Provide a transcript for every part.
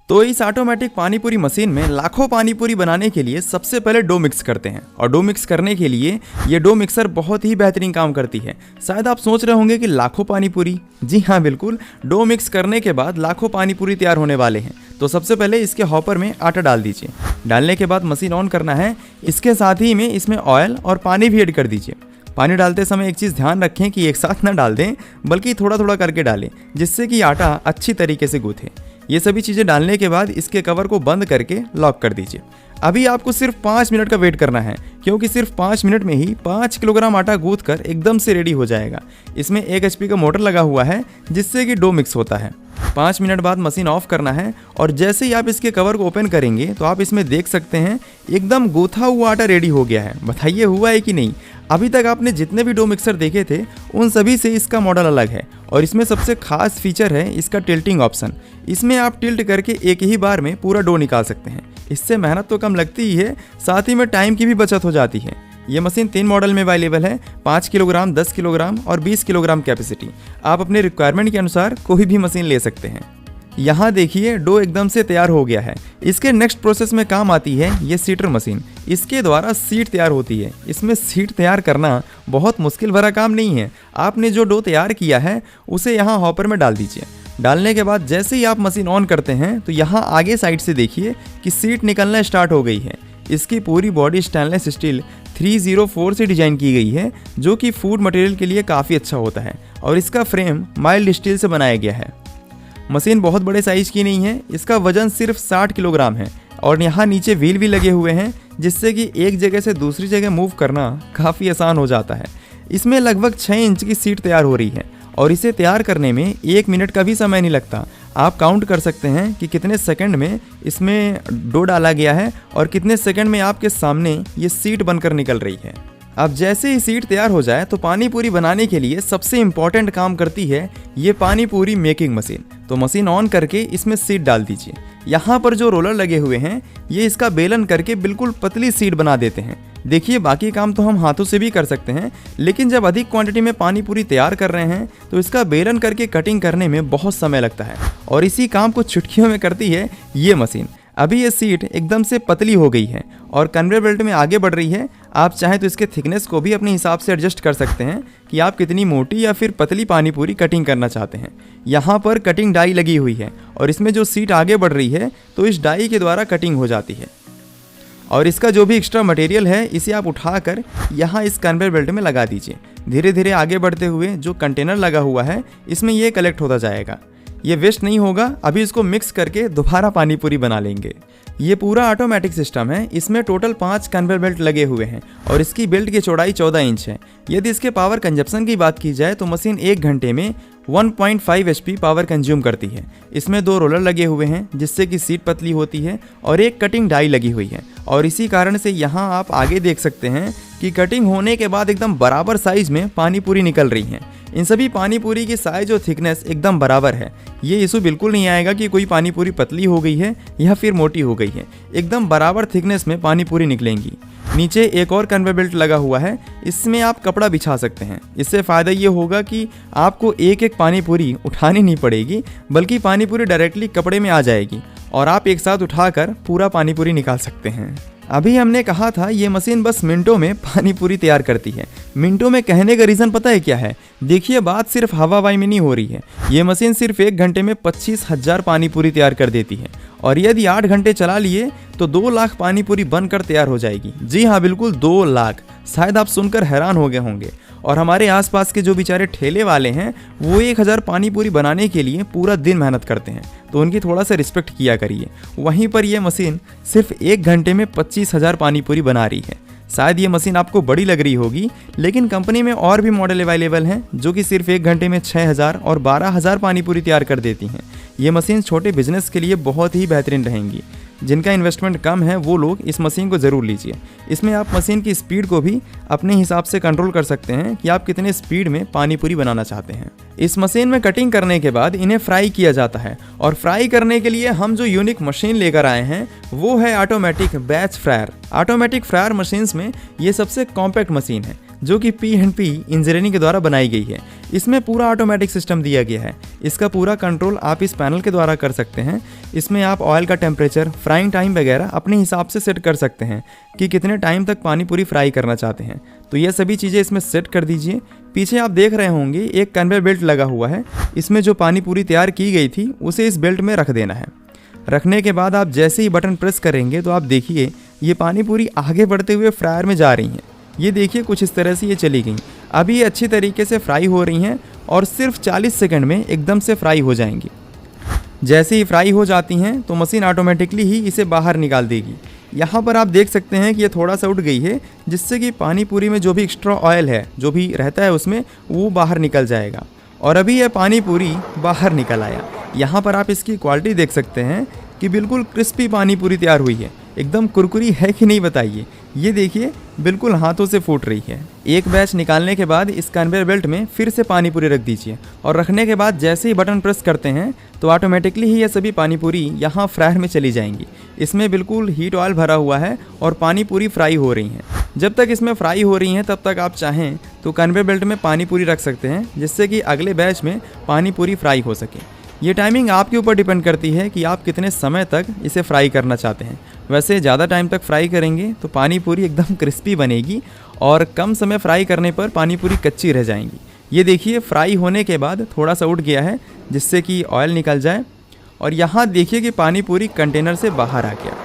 तो इस ऑटोमेटिक पानी पूरी मशीन में लाखों पानी पूरी बनाने के लिए सबसे पहले डो मिक्स करते हैं। और डो मिक्स करने के लिए ये डो मिक्सर बहुत ही बेहतरीन काम करती है। शायद आप सोच रहे होंगे कि लाखों पानी पूरी, जी हाँ बिल्कुल, डो मिक्स करने के बाद लाखों पानी पूरी तैयार होने वाले हैं। तो सबसे पहले इसके हॉपर में आटा डाल दीजिए। डालने के बाद मशीन ऑन करना है। इसके साथ ही में इसमें ऑयल और पानी भी ऐड कर दीजिए। पानी डालते समय एक चीज़ ध्यान रखें कि एक साथ ना डाल दें, बल्कि थोड़ा थोड़ा करके डालें, जिससे कि आटा अच्छी तरीके से गूंथे। ये सभी चीज़ें डालने के बाद इसके कवर को बंद करके लॉक कर दीजिए। अभी आपको सिर्फ 5 मिनट का वेट करना है, क्योंकि सिर्फ 5 मिनट में ही 5 किलोग्राम आटा गूंथ कर एकदम से रेडी हो जाएगा। इसमें 1 HP का मोटर लगा हुआ है, जिससे कि डो मिक्स होता है। 5 मिनट बाद मशीन ऑफ करना है और जैसे ही आप इसके कवर को ओपन करेंगे तो आप इसमें देख सकते हैं एकदम गूंथा हुआ आटा रेडी हो गया है। बताइए हुआ है कि नहीं। अभी तक आपने जितने भी डो मिक्सर देखे थे उन सभी से इसका मॉडल अलग है और इसमें सबसे खास फीचर है इसका टिल्टिंग ऑप्शन। इसमें आप टिल्ट करके एक ही बार में पूरा डो निकाल सकते हैं। इससे मेहनत तो कम लगती ही है, साथ ही में टाइम की भी बचत हो जाती है। ये मशीन 3 मॉडल में अवेलेबल है, 5 किलोग्राम, 10 किलोग्राम और 20 किलोग्राम कैपेसिटी। आप अपने रिक्वायरमेंट के अनुसार कोई भी मशीन ले सकते हैं। यहाँ देखिए डो एकदम से तैयार हो गया है। इसके नेक्स्ट प्रोसेस में काम आती है ये सीटर मशीन। इसके द्वारा सीट तैयार होती है। इसमें सीट तैयार करना बहुत मुश्किल भरा काम नहीं है। आपने जो डो तैयार किया है उसे यहाँ हॉपर में डाल दीजिए। डालने के बाद जैसे ही आप मशीन ऑन करते हैं तो यहाँ आगे साइड से देखिए कि सीट निकलना स्टार्ट हो गई है। इसकी पूरी बॉडी स्टेनलेस स्टील 304 से डिजाइन की गई है, जो कि फूड मटेरियल के लिए काफ़ी अच्छा होता है। और इसका फ्रेम माइल्ड स्टील से बनाया गया है। मशीन बहुत बड़े साइज की नहीं है। इसका वजन सिर्फ 60 किलोग्राम है और यहाँ नीचे व्हील भी लगे हुए हैं, जिससे कि एक जगह से दूसरी जगह मूव करना काफ़ी आसान हो जाता है। इसमें लगभग 6 इंच की सीट तैयार हो रही है और इसे तैयार करने में 1 मिनट का भी समय नहीं लगता। आप काउंट कर सकते हैं कि कितने सेकंड में इसमें डो डाला गया है और कितने सेकंड में आपके सामने ये सीट बनकर निकल रही है। अब जैसे ही सीट तैयार हो जाए तो पानी पूरी बनाने के लिए सबसे इम्पॉर्टेंट काम करती है ये पानी पूरी मेकिंग मशीन। तो मशीन ऑन करके इसमें सीट डाल दीजिए। यहाँ पर जो रोलर लगे हुए हैं ये इसका बेलन करके बिल्कुल पतली सीट बना देते हैं। देखिए बाकी काम तो हम हाथों से भी कर सकते हैं, लेकिन जब अधिक क्वांटिटी में पानी पूरी तैयार कर रहे हैं तो इसका बेलन करके कटिंग करने में बहुत समय लगता है और इसी काम को चुटकियों में करती है ये मशीन। अभी ये सीट एकदम से पतली हो गई है और कन्वेयर बेल्ट में आगे बढ़ रही है। आप चाहें तो इसके थिकनेस को भी अपने हिसाब से एडजस्ट कर सकते हैं कि आप कितनी मोटी या फिर पतली पानी पूरी कटिंग करना चाहते हैं। यहाँ पर कटिंग डाई लगी हुई है और इसमें जो सीट आगे बढ़ रही है तो इस डाई के द्वारा कटिंग हो जाती है। और इसका जो भी एक्स्ट्रा मटेरियल है इसे आप उठाकर यहाँ इस कन्वेयर बेल्ट में लगा दीजिए। धीरे धीरे आगे बढ़ते हुए जो कंटेनर लगा हुआ है इसमें ये कलेक्ट होता जाएगा। ये वेस्ट नहीं होगा। अभी इसको मिक्स करके दोबारा पानी पूरी बना लेंगे। ये पूरा ऑटोमेटिक सिस्टम है। इसमें टोटल 5 कन्वेयर बेल्ट लगे हुए हैं और इसकी बेल्ट की चौड़ाई 14 इंच है। यदि इसके पावर कंजप्शन की बात की जाए तो मशीन 1 घंटे में 1.5 HP पावर कंज्यूम करती है। इसमें 2 रोलर लगे हुए हैं जिससे कि सीट पतली होती है और एक कटिंग डाई लगी हुई है और इसी कारण से यहाँ आप आगे देख सकते हैं कि कटिंग होने के बाद एकदम बराबर साइज में पानी पूरी निकल रही है। इन सभी पानी पूरी की साइज और थिकनेस एकदम बराबर है। ये इशू बिल्कुल नहीं आएगा कि कोई पानी पूरी पतली हो गई है या फिर मोटी हो गई है। एकदम बराबर थिकनेस में पानी पूरी निकलेंगी। नीचे एक और कन्वेयर बेल्ट लगा हुआ है, इसमें आप कपड़ा बिछा सकते हैं। इससे फ़ायदा ये होगा कि आपको एक एक पानी पूरी उठानी नहीं पड़ेगी, बल्कि पानी पूरी डायरेक्टली कपड़े में आ जाएगी और आप एक साथ उठाकर पूरा पानी पूरी निकाल सकते हैं। अभी हमने कहा था ये मशीन बस मिनटों में पानी पूरी तैयार करती है। मिनटों में कहने का रीज़न पता है क्या है? देखिए बात सिर्फ हवाबाई में नहीं हो रही है। ये मशीन सिर्फ 1 घंटे में 25,000 पानी पूरी तैयार कर देती है और यदि 8 घंटे चला लिए तो 2 लाख पानी पूरी बनकर तैयार हो जाएगी। जी हाँ बिल्कुल 2 लाख। शायद आप सुनकर हैरान हो गए होंगे। और हमारे आसपास के जो बेचारे ठेले वाले हैं वो 1000 पानी पूरी बनाने के लिए पूरा दिन मेहनत करते हैं, तो उनकी थोड़ा सा रिस्पेक्ट किया करिए। वहीं पर यह मशीन सिर्फ 1 घंटे में 25,000 पानी पूरी बना रही है। शायद ये मशीन आपको बड़ी लग रही होगी, लेकिन कंपनी में और भी मॉडल अवेलेबल हैं जो कि सिर्फ 1 घंटे में 6,000 और 12,000 पानी पूरी तैयार कर देती हैं। ये मशीन छोटे बिजनेस के लिए बहुत ही बेहतरीन रहेंगी। जिनका इन्वेस्टमेंट कम है वो लोग इस मशीन को ज़रूर लीजिए। इसमें आप मशीन की स्पीड को भी अपने हिसाब से कंट्रोल कर सकते हैं कि आप कितने स्पीड में पानी पूरी बनाना चाहते हैं। इस मशीन में कटिंग करने के बाद इन्हें फ्राई किया जाता है और फ्राई करने के लिए हम जो यूनिक मशीन लेकर आए हैं वो है automatic batch fryer. Automatic fryer machines में ये सबसे कॉम्पैक्ट मशीन है जो कि P&P इंजीनियरिंग के द्वारा बनाई गई है। इसमें पूरा ऑटोमेटिक सिस्टम दिया गया है। इसका पूरा कंट्रोल आप इस पैनल के द्वारा कर सकते हैं। इसमें आप ऑयल का टेम्परेचर, फ्राइंग टाइम वगैरह अपने हिसाब से सेट कर सकते हैं कि कितने टाइम तक पानी पूरी फ्राई करना चाहते हैं। तो ये सभी चीज़ें इसमें सेट कर दीजिए। पीछे आप देख रहे होंगे एक कन्वेयर बेल्ट लगा हुआ है। इसमें जो पानी पूरी तैयार की गई थी उसे इस बेल्ट में रख देना है। रखने के बाद आप जैसे ही बटन प्रेस करेंगे तो आप देखिए ये पानी पूरी आगे बढ़ते हुए फ्रायर में जा रही हैं। ये देखिए कुछ इस तरह से ये चली गई। अभी ये अच्छी तरीके से फ्राई हो रही हैं और सिर्फ 40 सेकंड में एकदम से फ्राई हो जाएंगी। जैसे ही फ्राई हो जाती हैं तो मशीन ऑटोमेटिकली ही इसे बाहर निकाल देगी। यहाँ पर आप देख सकते हैं कि ये थोड़ा सा उठ गई है, जिससे कि पानी पूरी में जो भी एक्स्ट्रा ऑयल है जो भी रहता है उसमें वो बाहर निकल जाएगा। और अभी यह पानी पूरी बाहर निकल आया। यहाँ पर आप इसकी क्वालिटी देख सकते हैं कि बिल्कुल क्रिस्पी पानी पूरी तैयार हुई है। एकदम कुरकुरी है कि नहीं बताइए। ये देखिए बिल्कुल हाथों से फूट रही है। एक बैच निकालने के बाद इस कन्वेयर बेल्ट में फिर से पानी पूरी रख दीजिए और रखने के बाद जैसे ही बटन प्रेस करते हैं तो ऑटोमेटिकली ही ये सभी पानी पूरी यहाँ फ्रायर में चली जाएंगी। इसमें बिल्कुल हीट ऑयल भरा हुआ है और पानी पूरी फ्राई हो रही हैं। जब तक इसमें फ्राई हो रही हैं तब तक आप चाहें तो कन्वेयर बेल्ट में पानी पूरी रख सकते हैं, जिससे कि अगले बैच में पानी पूरी फ्राई हो सके। ये टाइमिंग आपके ऊपर डिपेंड करती है कि आप कितने समय तक इसे फ्राई करना चाहते हैं। वैसे ज़्यादा टाइम तक फ्राई करेंगे तो पानी पूरी एकदम क्रिस्पी बनेगी और कम समय फ्राई करने पर पानी पूरी कच्ची रह जाएंगी। ये देखिए फ्राई होने के बाद थोड़ा सा उठ गया है, जिससे कि ऑयल निकल जाए। और यहाँ देखिए कि पानी पूरी कंटेनर से बाहर आ गया।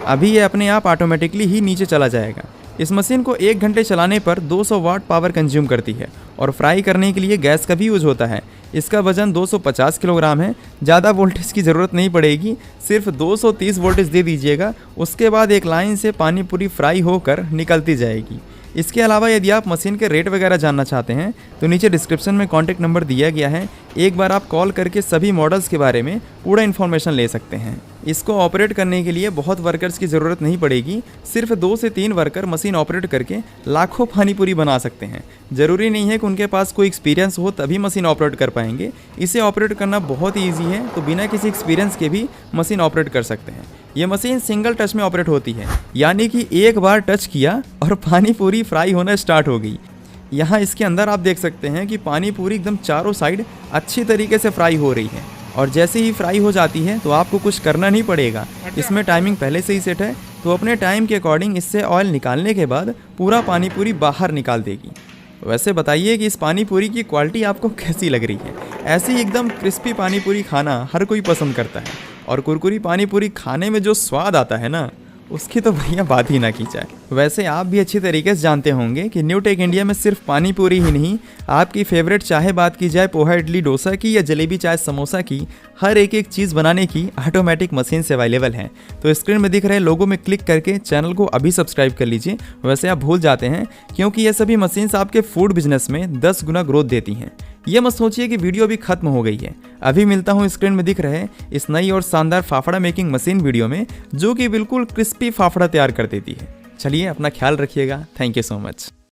अभी ये अपने आप ऑटोमेटिकली ही नीचे चला जाएगा। इस मशीन को 1 घंटे चलाने पर 200 वाट पावर कंज्यूम करती है और फ्राई करने के लिए गैस का भी यूज होता है। इसका वजन 250 किलोग्राम है। ज़्यादा वोल्टेज की ज़रूरत नहीं पड़ेगी, सिर्फ 230 वोल्टेज दे दीजिएगा। उसके बाद एक लाइन से पानी पूरी फ्राई होकर निकलती जाएगी। इसके अलावा यदि आप मशीन के रेट वगैरह जानना चाहते हैं तो नीचे डिस्क्रिप्शन में कॉन्टैक्ट नंबर दिया गया है। एक बार आप कॉल करके सभी मॉडल्स के बारे में पूरा इन्फॉर्मेशन ले सकते हैं। इसको ऑपरेट करने के लिए बहुत वर्कर्स की ज़रूरत नहीं पड़ेगी। सिर्फ 2 से 3 वर्कर मशीन ऑपरेट करके लाखों पानी पूरी बना सकते हैं। ज़रूरी नहीं है कि उनके पास कोई एक्सपीरियंस हो तभी मशीन ऑपरेट कर पाएंगे। इसे ऑपरेट करना बहुत ही ईजी है, तो बिना किसी एक्सपीरियंस के भी मशीन ऑपरेट कर सकते हैं। ये मशीन सिंगल टच में ऑपरेट होती है, यानी कि एक बार टच किया और पानी पूरी फ्राई होना स्टार्ट हो गई। यहाँ इसके अंदर आप देख सकते हैं कि पानी पूरी एकदम चारों साइड अच्छी तरीके से फ्राई हो रही है। और जैसे ही फ्राई हो जाती है तो आपको कुछ करना नहीं पड़ेगा। इसमें टाइमिंग पहले से ही सेट है, तो अपने टाइम के अकॉर्डिंग इससे ऑयल निकालने के बाद पूरा पानी पूरी बाहर निकाल देगी। वैसे बताइए कि इस पानी पूरी की क्वालिटी आपको कैसी लग रही है? ऐसी एकदम क्रिस्पी पानी पूरी खाना हर कोई पसंद करता है, और कुरकुरी पानी पूरी खाने में जो स्वाद आता है ना, उसकी तो भैया बात ही ना की जाए। वैसे आप भी अच्छी तरीके से जानते होंगे कि न्यू टेक इंडिया में सिर्फ पानी पूरी ही नहीं, आपकी फेवरेट चाहे बात की जाए पोहा इडली डोसा की या जलेबी चाय समोसा की, हर एक चीज़ बनाने की ऑटोमेटिक मशीन से अवेलेबल है। तो स्क्रीन में दिख रहे लोगों में क्लिक करके चैनल को अभी सब्सक्राइब कर लीजिए। वैसे आप भूल जाते हैं क्योंकि ये सभी मशीन्स आपके फूड बिजनेस में 10 गुना ग्रोथ देती हैं। ये मत सोचिए कि वीडियो भी खत्म हो गई है। अभी मिलता हूँ स्क्रीन में दिख रहे इस नई और शानदार फाफड़ा मेकिंग मशीन वीडियो में, जो कि बिल्कुल क्रिस्पी फाफड़ा तैयार कर देती है। चलिए अपना ख्याल रखिएगा। Thank you so much.